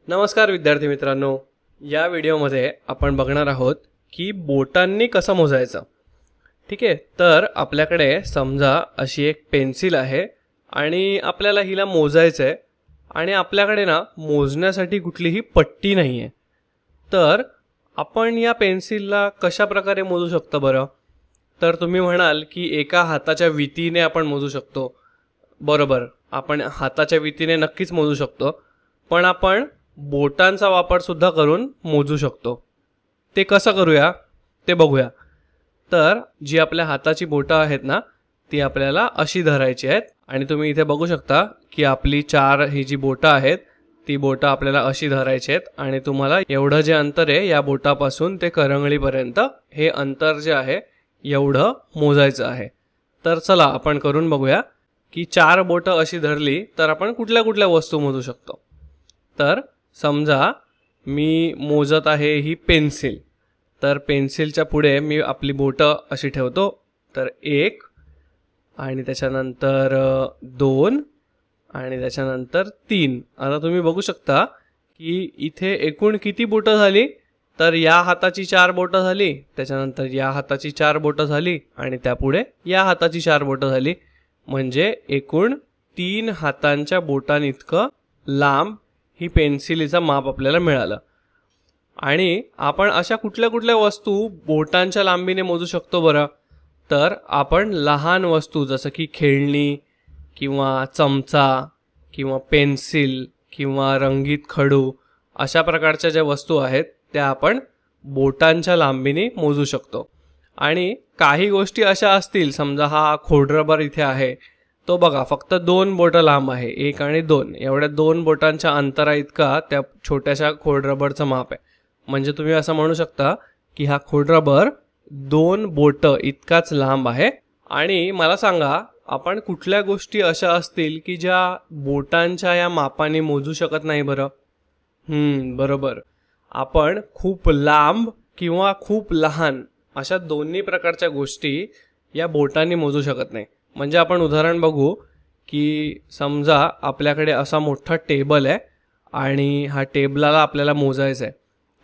नमस्कार विद्यार्थी मित्रांनो, या व्हिडिओमध्ये आपण बघणार आहोत की बोटांनी कसं मोजायचं। ठीक आहे, तर आपल्याकडे समजा अशी एक पेन्सिल आहे आणि आपल्याला हिला मोजायचं आहे आणि आपल्याकडे ना मोजण्यासाठी कुठलीही पट्टी नाही आहे। तर आपण या पेन्सिलला कशा प्रकारे मोजू शकतो बरं? तर तुम्ही म्हणाल की एका हाताच्या वितीने आपण मोजू शकतो। बरोबर, आपण हाताच्या वितीने नक्कीच मोजू शकतो, पण आपण बोटांचा वापर सुद्धा करून मोजू शकतो। ते कसं करूया ते बघूया। तर जी आपल्या हाताची बोटं आहेत ना, ती आपल्याला अशी धरायची आहेत आणि तुम्ही इथे बघू शकता की आपली ही जी बोटं आहेत ती बोटं आपल्याला अशी धरायची आहेत आणि तुम्हाला एवढं जे अंतर आहे या बोटापासून ते करंगळीपर्यंत हे अंतर जे आहे एवढं मोजायचं आहे। तर चला आपण करून बघूया की 4 बोटं अशी धरली तर आपण कुठल्या कुठल्या वस्तू मोजू शकतो। तर समजा मी मोजत आहे ही पेन्सिल, तर पेन्सिलच्या पुढे मी आपली बोटं अशी ठेवतो। तर 1 आणि त्याच्यानंतर 2 आणि त्याच्यानंतर 3। आता तुम्ही बघू शकता की इथे एकूण किती बोटं झाली, तर या हाताची 4 बोटं झाली, त्याच्यानंतर या हाताची 4 बोटं झाली आणि त्यापुढे या हाताची 4 बोटं झाली, म्हणजे एकूण 3 हातांच्या बोटांइतकं लांब ही पेन्सिलीचं माप आपल्याला मिळालं। आणि आपण अशा कुठल्या कुठल्या वस्तू बोटांच्या लांबीने मोजू शकतो बरं? तर आपण लहान वस्तू जसं की खेळणी किंवा चमचा किंवा पेन्सिल किंवा रंगीत खडू अशा प्रकारच्या ज्या वस्तू आहेत त्या आपण बोटांच्या लांबीने मोजू शकतो। आणि काही गोष्टी अशा असतील, समजा हा खोडरबर इथे आहे, तो बघा फक्त 2 बोटं लांब आहे, 1 आणि 2 एवढ्या 2 बोटांच्या अंतरा इतका त्या छोट्याशा खोडरबरचं माप आहे। म्हणजे तुम्ही असं म्हणू शकता की हा खोडरबर 2 बोटं इतकाच लांब आहे। आणि मला सांगा, आपण कुठल्या गोष्टी अशा असतील की ज्या बोटांच्या या मापाने मोजू शकत नाही बरं? बरोबर, आपण खूप लांब किंवा खूप लहान अशा दोन्ही प्रकारच्या गोष्टी या बोटांनी मोजू शकत नाही। म्हणजे आपण उदाहरण बघू की समजा आपल्याकडे असा मोठा टेबल आहे आणि हा टेबलाला आपल्याला मोजायचं आहे,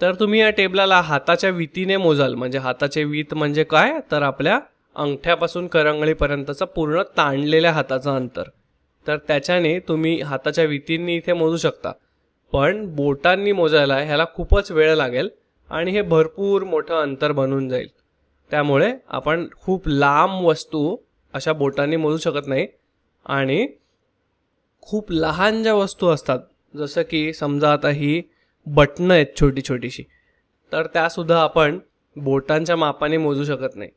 तर तुम्ही या टेबलाला हाताच्या वितीने मोजाल। म्हणजे हाताचे वीत म्हणजे काय, तर आपल्या अंगठ्यापासून करंगळीपर्यंतचं पूर्ण ताणलेल्या हाताचं अंतर, तर त्याच्याने तुम्ही हाताच्या वितींनी इथे मोजू शकता। पण बोटांनी मोजायला ह्याला खूपच वेळ लागेल आणि हे भरपूर मोठं अंतर बनून जाईल। त्यामुळे आपण खूप लांब वस्तू अशा बोटांनी मोजू शकत नाही। आणि खूप लहान ज्या वस्तू असतात, जसं की समजा आता ही बटणं आहेत छोटी छोटीशी, तर त्यासुद्धा आपण बोटांच्या मापाने मोजू शकत नाही।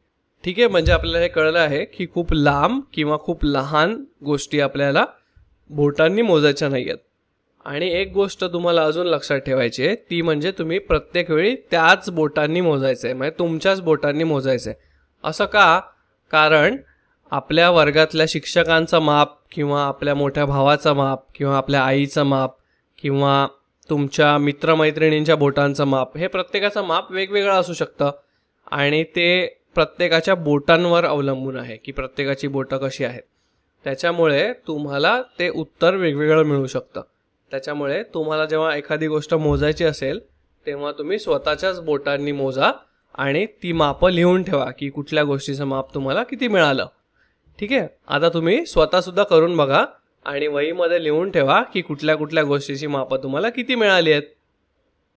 ठीक आहे, म्हणजे आपल्याला हे कळलं आहे की खूप लांब किंवा खूप लहान गोष्टी आपल्याला बोटांनी मोजायच्या नाही आहेत। आणि एक गोष्ट तुम्हाला अजून लक्षात ठेवायची आहे, ती म्हणजे तुम्ही प्रत्येक वेळी त्याच बोटांनी मोजायचं आहे, म्हणजे तुमच्याच बोटांनी मोजायचं आहे। असं का? कारण आपल्या वर्गातल्या शिक्षकांचं माप किंवा आपल्या मोठ्या भावाचं माप किंवा आपल्या आईचं माप किंवा तुमच्या मित्रमैत्रिणींच्या बोटांचं माप, हे प्रत्येकाचं माप वेगवेगळं असू शकतं आणि ते प्रत्येकाच्या बोटांवर अवलंबून आहे की प्रत्येकाची बोटं कशी आहेत। त्याच्यामुळे तुम्हाला ते उत्तर वेगवेगळं मिळू शकतं। त्याच्यामुळे तुम्हाला जेव्हा एखादी गोष्ट मोजायची असेल तेव्हा तुम्ही स्वतःच्याच बोटांनी मोजा आणि ती मापं लिहून ठेवा की कुठल्या गोष्टीचं माप तुम्हाला किती मिळालं। ठीक आहे, आता तुम्ही स्वतःसुद्धा करून बघा आणि वहीमध्ये लिहून ठेवा की कुठल्या कुठल्या गोष्टीची मापं तुम्हाला किती मिळाली आहेत।